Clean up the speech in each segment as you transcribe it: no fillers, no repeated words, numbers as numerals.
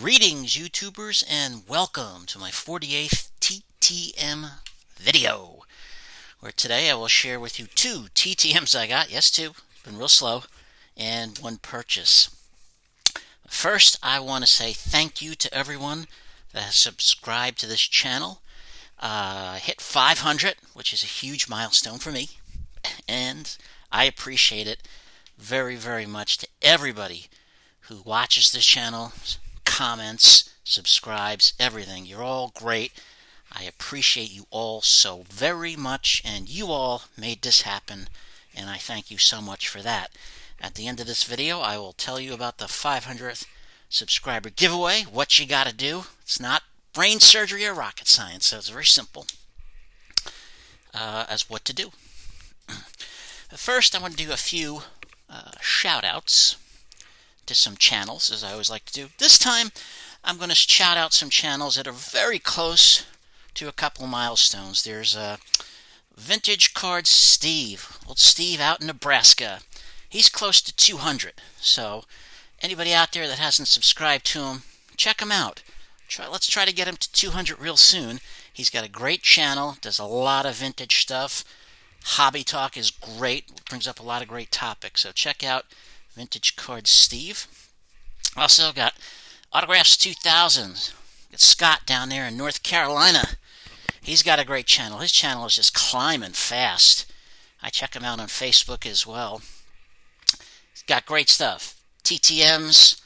Greetings, YouTubers, and welcome to my 48th TTM video, where today I will share with you two TTMs I got. Yes, two. Been real slow. And one purchase. First, I want to say thank you to everyone that has subscribed to this channel. Hit 500, which is a huge milestone for me, and I appreciate it very, very much. To everybody who watches this channel, comments, subscribes, everything. You're all great. I appreciate you all so very much, and you all made this happen, and I thank you so much for that. At the end of this video, I will tell you about the 500th subscriber giveaway, what you gotta do. It's not brain surgery or rocket science, so it's very simple as what to do. First, I want to do a few shout-outs to some channels, as I always like to do. This time, I'm going to shout out some channels that are very close to a couple milestones. There's Vintage Cards Steve, old Steve out in Nebraska. He's close to 200, so anybody out there that hasn't subscribed to him, check him out. Let's try to get him to 200 real soon. He's got a great channel, does a lot of vintage stuff. Hobby talk is great, brings up a lot of great topics, so check out Vintage Cards Steve. Also got Autographs 2000. Got Scott down there in North Carolina. He's got a great channel. His channel is just climbing fast. I check him out on Facebook as well. He's got great stuff. TTMs,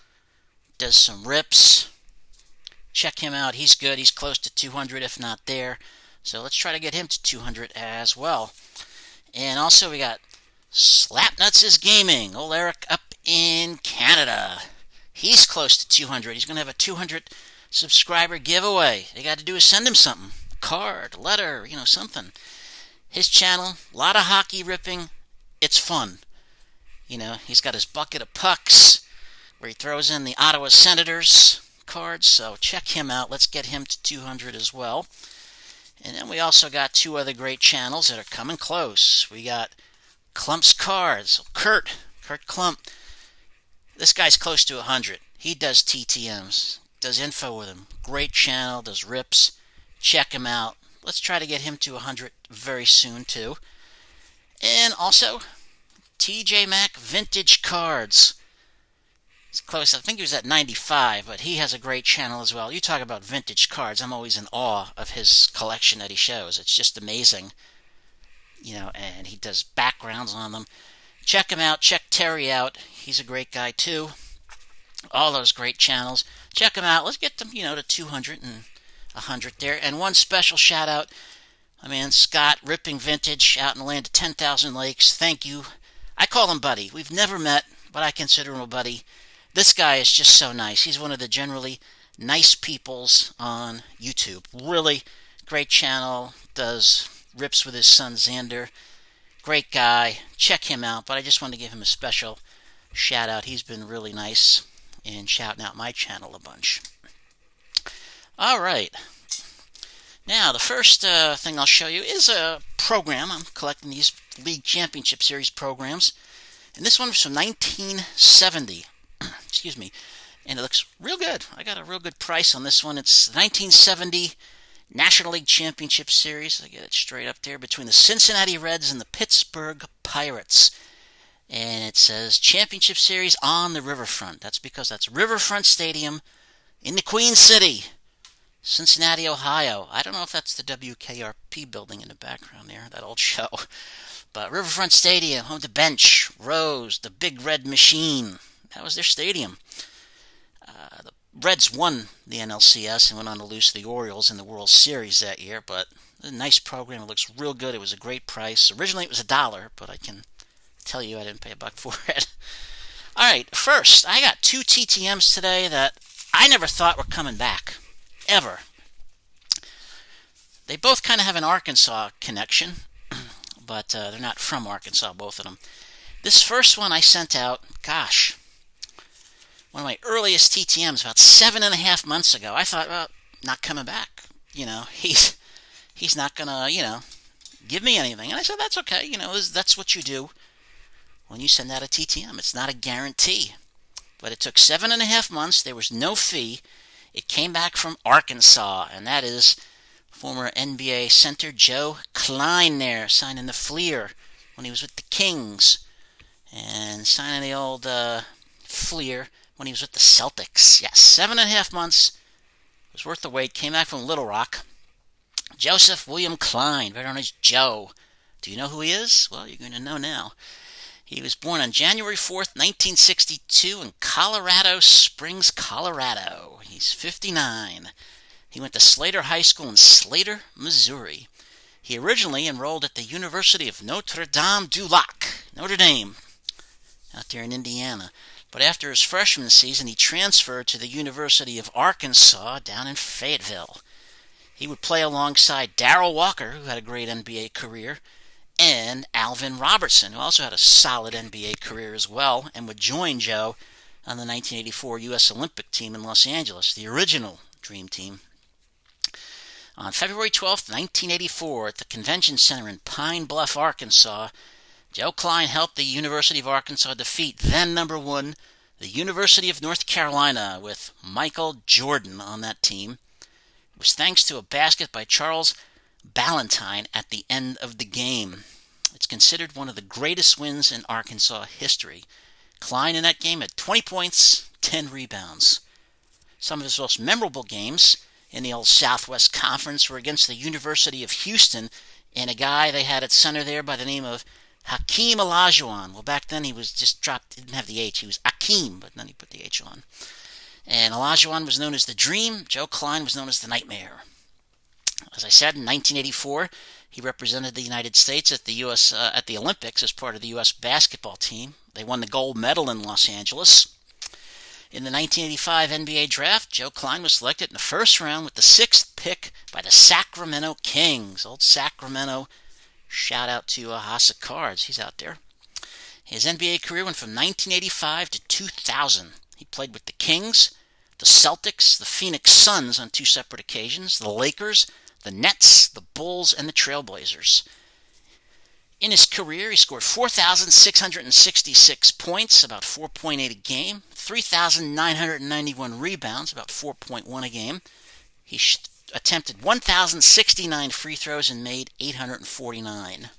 does some rips. Check him out. He's good. He's close to 200, if not there. So let's try to get him to 200 as well. And also we got Slapnutz Gaming, old Eric up in Canada. He's close to 200. He's going to have a 200 subscriber giveaway. All you got to do is send him something. Card, letter, something. His channel, a lot of hockey ripping. It's fun. He's got his bucket of pucks where he throws in the Ottawa Senators cards. So check him out. Let's get him to 200 as well. And then we also got two other great channels that are coming close. We got Klummps Kards, Kurt Klump. This guy's close to 100. He does TTMs, does info with him. Great channel, does rips. Check him out. Let's try to get him to 100 very soon too. And also, TJMAC Vintage Cards. He's close. I think he was at 95, but he has a great channel as well. You talk about vintage cards. I'm always in awe of his collection that he shows. It's just amazing. And he does backgrounds on them. Check him out. Check Terry out. He's a great guy too. All those great channels. Check him out. Let's get them, to 200 and 100 there. And one special shout out, my man Scott, ripping vintage out in the land of 10,000 lakes. Thank you. I call him buddy. We've never met, but I consider him a buddy. This guy is just so nice. He's one of the generally nice peoples on YouTube. Really great channel. Does rips with his son Xander. Great guy. Check him out. But I just wanted to give him a special shout out. He's been really nice in shouting out my channel a bunch. All right. Now, the first thing I'll show you is a program. I'm collecting these League Championship Series programs. And this one is from 1970. Excuse me. And it looks real good. I got a real good price on this one. It's 1970 National League Championship Series. I get it straight up there between the Cincinnati Reds and the Pittsburgh Pirates. And it says Championship Series on the Riverfront. That's because that's Riverfront Stadium in the Queen City, Cincinnati, Ohio. I don't know if that's the WKRP building in the background there, that old show. But Riverfront Stadium, home to Bench, Rose, the Big Red Machine. That was their stadium. The Reds won the NLCS and went on to lose to the Orioles in the World Series that year, but a nice program. It looks real good. It was a great price. Originally it was $1, but I can tell you I didn't pay $1 for it. All right, first, I got two TTMs today that I never thought were coming back, ever. They both kind of have an Arkansas connection, but they're not from Arkansas, both of them. This first one I sent out, gosh, one of my earliest TTMs about 7.5 months ago. I thought, well, not coming back. He's not gonna, give me anything. And I said, that's okay. That's what you do when you send out a TTM. It's not a guarantee. but it took 7.5 months. There was no fee. It came back from Arkansas, and that is former NBA center Joe Klein there, signing the Fleer when he was with the Kings, and signing the old Fleer when he was with the Celtics. Yes, 7.5 months. It was worth the wait. Came back from Little Rock. Joseph William Klein, better known as Joe. Do you know who he is? Well, you're going to know now. He was born on January 4th, 1962 in Colorado Springs, Colorado. He's 59. He went to Slater High School in Slater, Missouri. He originally enrolled at the University of Notre Dame du Lac, Notre Dame, out there in Indiana. But after his freshman season, he transferred to the University of Arkansas down in Fayetteville. He would play alongside Darrell Walker, who had a great NBA career, and Alvin Robertson, who also had a solid NBA career as well, and would join Joe on the 1984 U.S. Olympic team in Los Angeles, the original Dream Team. On February 12, 1984, at the Convention Center in Pine Bluff, Arkansas, Joe Klein helped the University of Arkansas defeat then number 1, the University of North Carolina, with Michael Jordan on that team. It was thanks to a basket by Charles Ballantyne at the end of the game. It's considered one of the greatest wins in Arkansas history. Klein in that game had 20 points, 10 rebounds. Some of his most memorable games in the old Southwest Conference were against the University of Houston and a guy they had at center there by the name of Hakeem Olajuwon. Well, back then he was just dropped, didn't have the H. He was Hakeem, but then he put the H on. And Olajuwon was known as the Dream. Joe Klein was known as the Nightmare. As I said, in 1984, he represented the United States at the Olympics as part of the U.S. basketball team. They won the gold medal in Los Angeles. In the 1985 NBA draft, Joe Klein was selected in the first round with the 6th pick by the Sacramento Kings. Old Sacramento. Shout out to Klummps Kards. He's out there. His NBA career went from 1985 to 2000. He played with the Kings, the Celtics, the Phoenix Suns on 2 separate occasions, the Lakers, the Nets, the Bulls, and the Trailblazers. In his career, he scored 4,666 points, about 4.8 a game, 3,991 rebounds, about 4.1 a game. He attempted 1,069 free throws and made 849.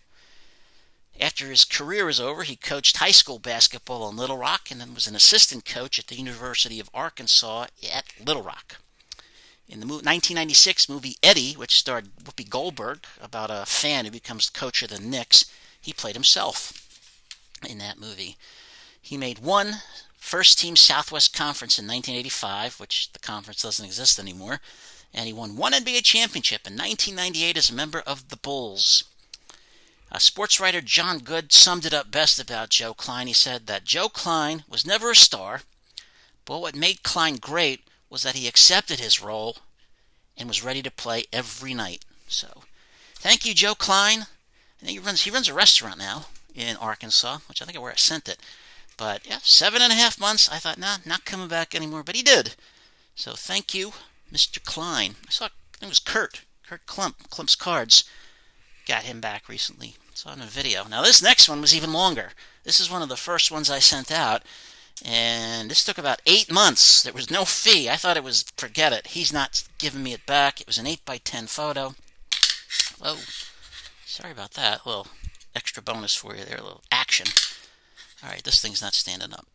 After his career was over, he coached high school basketball in Little Rock and then was an assistant coach at the University of Arkansas at Little Rock. In the 1996 movie Eddie, which starred Whoopi Goldberg, about a fan who becomes coach of the Knicks, he played himself in that movie. He made 1 first-team Southwest Conference in 1985, which the conference doesn't exist anymore, and he won 1 NBA championship in 1998 as a member of the Bulls. Sports writer John Good summed it up best about Joe Klein. He said that Joe Klein was never a star, but what made Klein great was that he accepted his role and was ready to play every night. So, thank you, Joe Klein. I think he runs a restaurant now in Arkansas, which I think where I sent it. But yeah, 7.5 months. I thought, nah, not coming back anymore, but he did. So thank you, Mr. Klein. I think it was Kurt Klummps Kards, got him back recently. Saw in a video. Now this next one was even longer. This is one of the first ones I sent out. And this took about 8 months. There was no fee. I thought it was, forget it. He's not giving me it back. It was an 8x10 photo. Whoa. Sorry about that. A little extra bonus for you there. A little action. Alright, this thing's not standing up.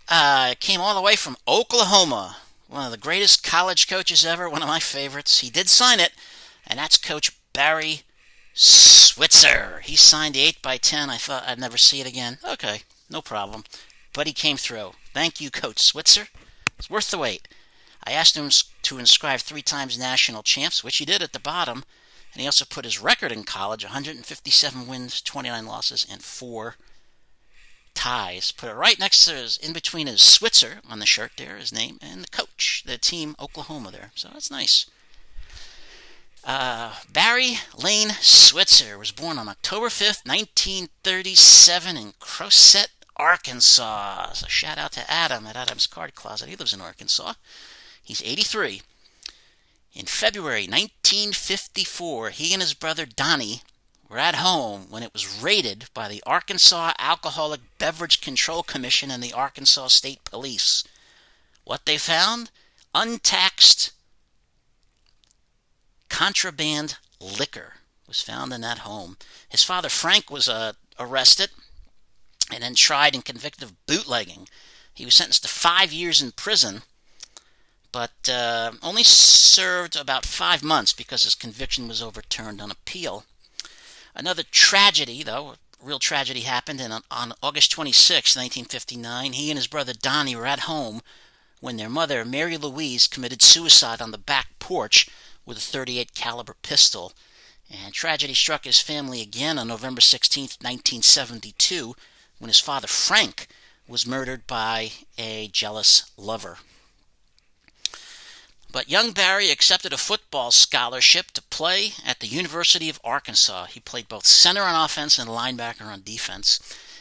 It came all the way from Oklahoma. One of the greatest college coaches ever. One of my favorites. He did sign it. And that's Coach Barry Switzer. He signed the 8x10. I thought I'd never see it again. Okay, no problem. But he came through. Thank you, Coach Switzer. It's worth the wait. I asked him to inscribe 3 times national champs, which he did at the bottom. And he also put his record in college, 157 wins, 29 losses, and 4 ties. Put it right next to in between his Switzer on the shirt there, his name, and the coach, the team, Oklahoma there. So that's nice. Barry Lane Switzer was born on October 5th, 1937 in Crocette, Arkansas. So shout out to Adam at Adam's Card Closet. He lives in Arkansas. He's 83. In February 1954, he and his brother Donnie were at home when it was raided by the Arkansas Alcoholic Beverage Control Commission and the Arkansas State Police. What they found? Untaxed contraband liquor was found in that home. His father, Frank, was arrested and then tried and convicted of bootlegging. He was sentenced to 5 years in prison, but only served about 5 months because his conviction was overturned on appeal. Another tragedy, though, a real tragedy, happened on August 26, 1959. He and his brother Donnie were at home when their mother, Mary Louise, committed suicide on the back porch with a .38 caliber pistol. And tragedy struck his family again on November 16, 1972, when his father, Frank, was murdered by a jealous lover. But young Barry accepted a football scholarship to play at the University of Arkansas. He played both center on offense and linebacker on defense.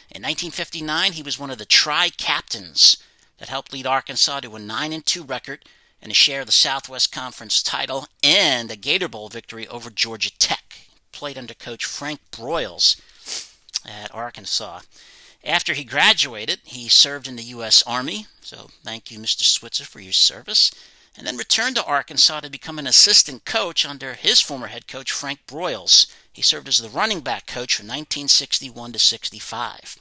In 1959, he was one of the tri-captains that helped lead Arkansas to a 9-2 record and a share of the Southwest Conference title and a Gator Bowl victory over Georgia Tech. He played under Coach Frank Broyles at Arkansas. After he graduated, he served in the U.S. Army, so thank you, Mr. Switzer, for your service, and then returned to Arkansas to become an assistant coach under his former head coach, Frank Broyles. He served as the running back coach from 1961 to 65.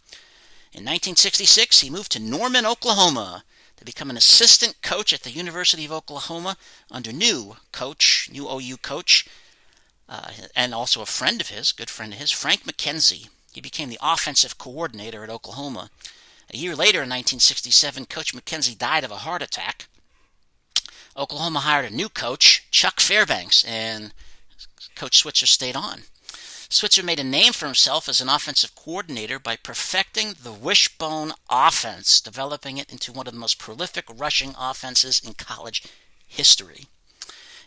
In 1966, he moved to Norman, Oklahoma, to become an assistant coach at the University of Oklahoma under new OU coach, and also a friend of his, good friend of his, Frank McKenzie. He became the offensive coordinator at Oklahoma. A year later, in 1967, Coach McKenzie died of a heart attack. Oklahoma hired a new coach, Chuck Fairbanks, and Coach Switzer stayed on. Switzer made a name for himself as an offensive coordinator by perfecting the wishbone offense, developing it into one of the most prolific rushing offenses in college history.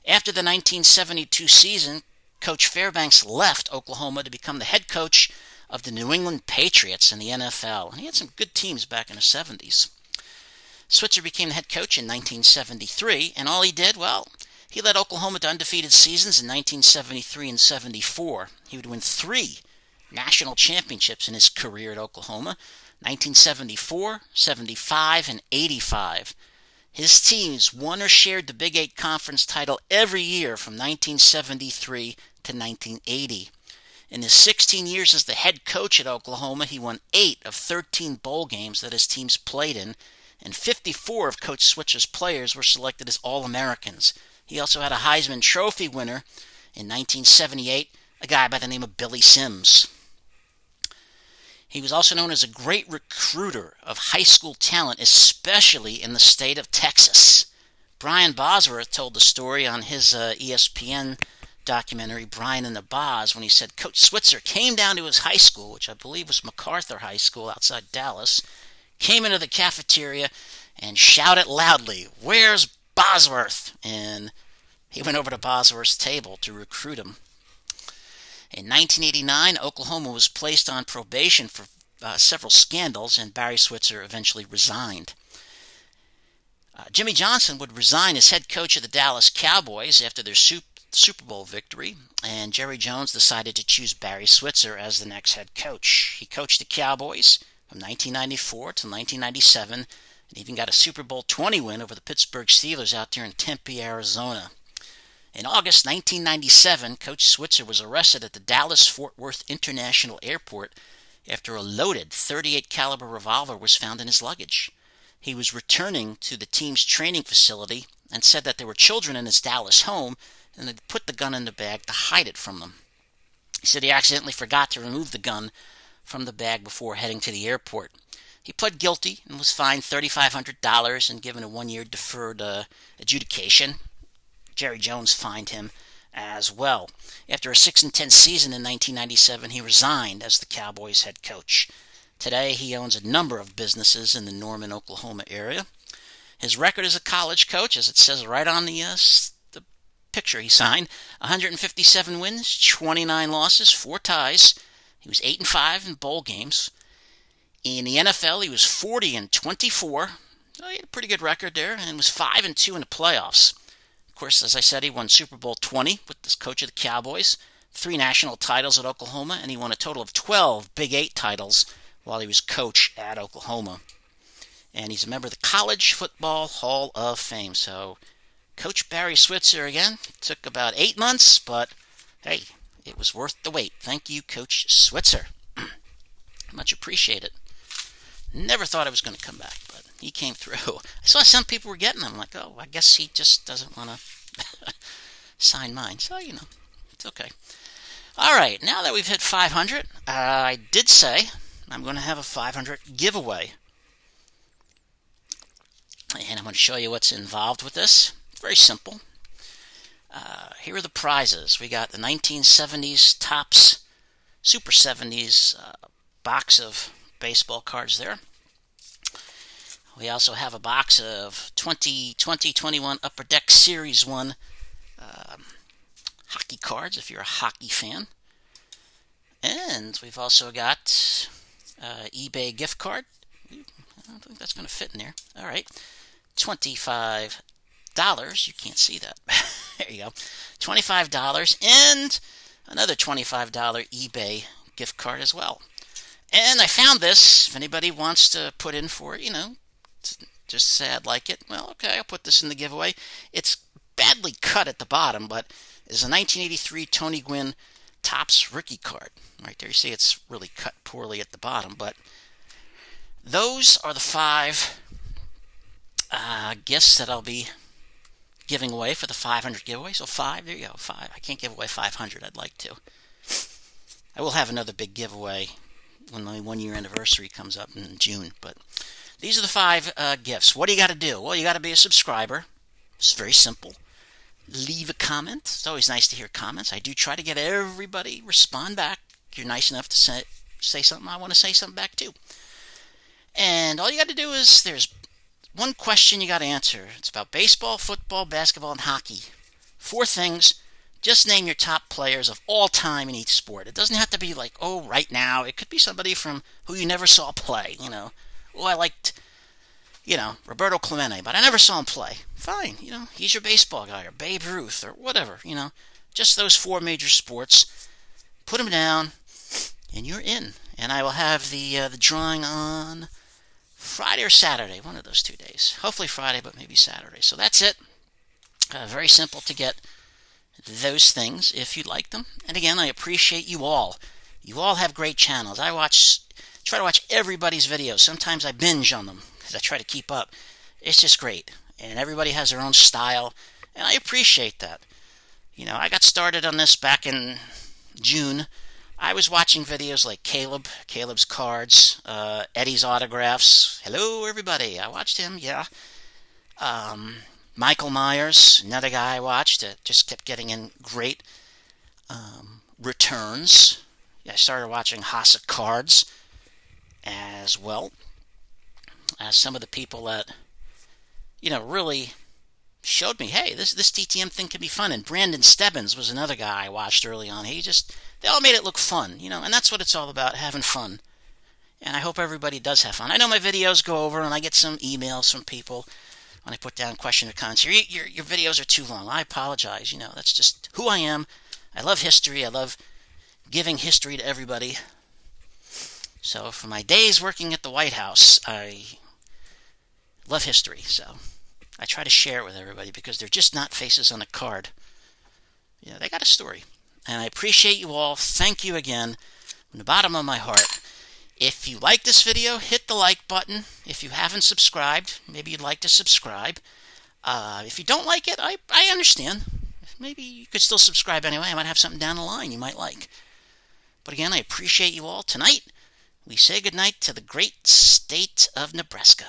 After the 1972 season, Coach Fairbanks left Oklahoma to become the head coach of the New England Patriots in the NFL. And he had some good teams back in the 70s. Switzer became the head coach in 1973, and all he did, well, he led Oklahoma to undefeated seasons in 1973 and 74. He would win 3 national championships in his career at Oklahoma, 1974, 75, and 85. His teams won or shared the Big 8 Conference title every year from 1973 to 1980. In his 16 years as the head coach at Oklahoma, he won 8 of 13 bowl games that his teams played in, and 54 of Coach Switzer's players were selected as All-Americans. He also had a Heisman Trophy winner in 1978, a guy by the name of Billy Sims. He was also known as a great recruiter of high school talent, especially in the state of Texas. Brian Bosworth told the story on his ESPN documentary, Brian and the Boz, when he said Coach Switzer came down to his high school, which I believe was MacArthur High School outside Dallas, came into the cafeteria and shouted loudly, "Where's Bosworth?" And he went over to Bosworth's table to recruit him. In 1989, Oklahoma was placed on probation for several scandals, and Barry Switzer eventually resigned. Jimmy Johnson would resign as head coach of the Dallas Cowboys after their Super Bowl victory, and Jerry Jones decided to choose Barry Switzer as the next head coach. He coached the Cowboys from 1994 to 1997, and even got a Super Bowl 20 win over the Pittsburgh Steelers out there in Tempe, Arizona. In August 1997, Coach Switzer was arrested at the Dallas-Fort Worth International Airport after a loaded .38 caliber revolver was found in his luggage. He was returning to the team's training facility and said that there were children in his Dallas home and had put the gun in the bag to hide it from them. He said he accidentally forgot to remove the gun from the bag before heading to the airport. He pled guilty and was fined $3,500 and given a 1-year deferred adjudication. Jerry Jones fined him as well. After a 6-10 season in 1997, he resigned as the Cowboys head coach. Today, he owns a number of businesses in the Norman, Oklahoma area. His record as a college coach, as it says right on the picture he signed, 157 wins, 29 losses, 4 ties. He was 8-5 in bowl games. In the NFL, he was 40-24. So he had a pretty good record there, and was 5-2 in the playoffs. Of course, as I said, he won Super Bowl 20 with this coach of the Cowboys, 3 national titles at Oklahoma, and he won a total of 12 Big 8 titles while he was coach at Oklahoma. And he's a member of the College Football Hall of Fame. So, Coach Barry Switzer again. Took about 8 months, but hey, it was worth the wait. Thank you, Coach Switzer. Much appreciated. Never thought I was going to come back, but he came through. I saw some people were getting them. I'm like, oh, I guess he just doesn't want to sign mine. So, it's okay. All right, now that we've hit 500, I did say I'm going to have a 500 giveaway. And I'm going to show you what's involved with this. It's very simple. Here are the prizes. We got the 1970s Topps Super 70s box of baseball cards there. We also have a box of 2020-21 Upper Deck Series 1 hockey cards, if you're a hockey fan. And we've also got eBay gift card. I don't think that's going to fit in there. All right. $25. You can't see that. There you go. $25 and another $25 eBay gift card as well. And I found this. If anybody wants to put in for it, just say I'd like it. Well, okay, I'll put this in the giveaway. It's badly cut at the bottom, but it's a 1983 Tony Gwynn Topps rookie card. Right there, you see it's really cut poorly at the bottom, but those are the 5 gifts that I'll be giving away for the 500 giveaway. So 5, there you go, 5. I can't give away 500, I'd like to. I will have another big giveaway when my 1-year anniversary comes up in June, but these are the 5 gifts. What do you got to do? Well, you got to be a subscriber. It's very simple. Leave a comment. It's always nice to hear comments. I do try to get everybody respond back. If you're nice enough to say something, I want to say something back too. And all you got to do is, there's one question you got to answer. It's about baseball, football, basketball, and hockey. 4 things. Just name your top players of all time in each sport. It doesn't have to be like, oh, right now. It could be somebody from who you never saw play, Oh, I liked, Roberto Clemente, but I never saw him play. Fine, he's your baseball guy, or Babe Ruth, or whatever, Just those 4 major sports. Put them down, and you're in. And I will have the drawing on Friday or Saturday, one of those 2 days. Hopefully Friday, but maybe Saturday. So that's it. Very simple to get those things if you'd like them. And again, I appreciate you all. You all have great channels. I try to watch everybody's videos. Sometimes I binge on them because I try to keep up. It's just great. And everybody has their own style, and I appreciate that. I got started on this back in June. I was watching videos like Klummps Kards, Eddie's Autographs. Hello, everybody. I watched him, yeah. Michael Myers, another guy I watched that just kept getting in great returns. I started watching Hossa Cards as well. Some of the people that, really showed me, hey, this TTM thing can be fun. And Brandon Stebbins was another guy I watched early on. They all made it look fun, and that's what it's all about, having fun. And I hope everybody does have fun. I know my videos go over, and I get some emails from people when I put down question or comments. Your videos are too long. I apologize. That's just who I am. I love history. I love giving history to everybody. So for my days working at the White House, I love history. So I try to share it with everybody because they're just not faces on a card. They got a story. And I appreciate you all. Thank you again from the bottom of my heart. If you like this video, hit the like button. If you haven't subscribed, maybe you'd like to subscribe. If you don't like it, I understand. Maybe you could still subscribe anyway. I might have something down the line you might like. But again, I appreciate you all. Tonight, we say goodnight to the great state of Nebraska.